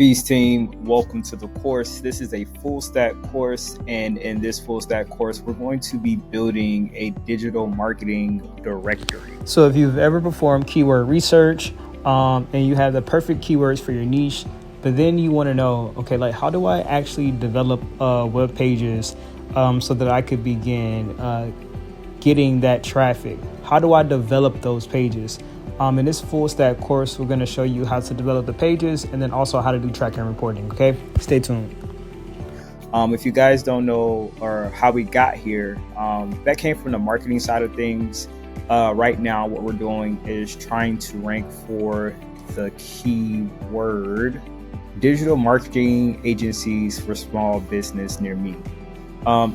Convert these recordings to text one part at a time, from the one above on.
Peace team, welcome to the course. This is a full stack course, and in this full stack course we're going to be building a digital marketing directory. So if you've ever performed keyword research and you have the perfect keywords for your niche, but then you want to know, okay, like how do I actually develop web pages so that I could begin getting that traffic? How do I develop those pages? In this full stack course, we're going to show you how to develop the pages and then also how to do tracking and reporting. Okay, stay tuned. If you guys don't know or how we got here, that came from the marketing side of things. Right now, what we're doing is trying to rank for the keyword digital marketing agencies for small business near me.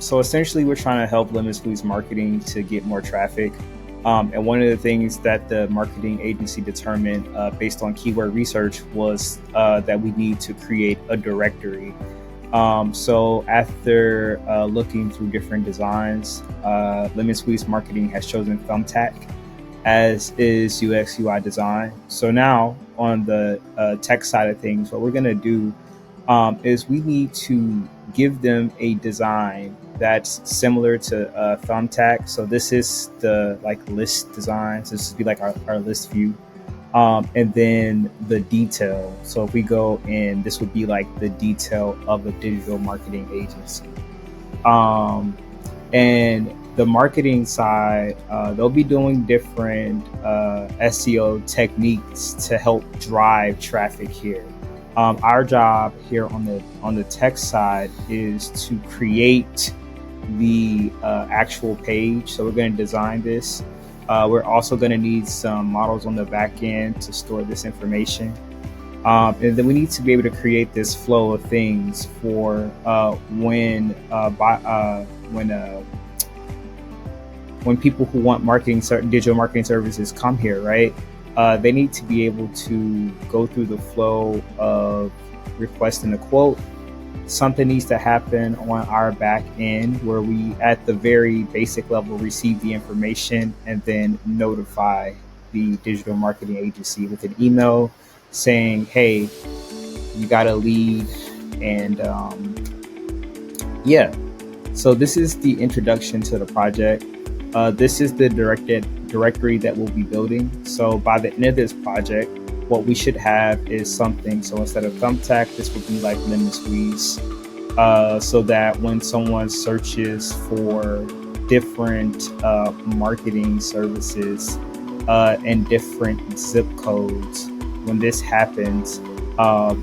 So essentially, we're trying to help Lemon Squeeze Marketing to get more traffic. And one of the things that the marketing agency determined based on keyword research was that we need to create a directory. So after looking through different designs, Lemon Squeeze Marketing has chosen Thumbtack as is UX UI design. So now on the tech side of things, what we're going to do is we need to give them a design that's similar to Thumbtack. So this is the list designs. This would be like our list view. And then the detail. So if we go in, this would be like the detail of a digital marketing agency. And the marketing side, they'll be doing different SEO techniques to help drive traffic here. Our job here on the tech side is to create the actual page. So we're going to design this. We're also going to need some models on the back end to store this information. And then we need to be able to create this flow of things for when people who want digital marketing services come here, right? They need to be able to go through the flow of requesting a quote. Something needs to happen on our back end where we, at the very basic level, receive the information and then notify the digital marketing agency with an email saying, hey, you got a lead. And so this is the introduction to the project. This is the directory that we'll be building. So by the end of this project, what we should have is something. So instead of Thumbtack, this would be like Lemon Squeeze, so that when someone searches for different marketing services and different zip codes, when this happens,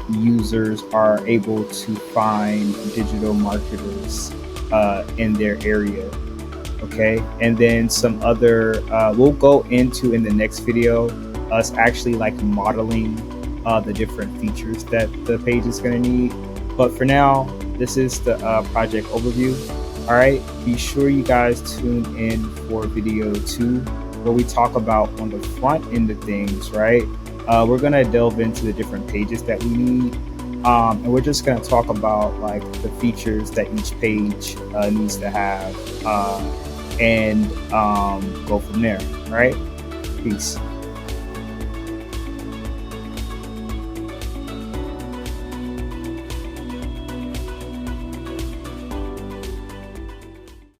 users are able to find digital marketers in their area. Okay, and then some other we'll go into in the next video us actually modeling the different features that the page is going to need. But for now, this is the project overview. All right, be sure you guys tune in for video 2 where we talk about on the front end of things, right? We're going to delve into the different pages that we need. And we're just going to talk about the features that each page needs to have and go from there. All right, peace.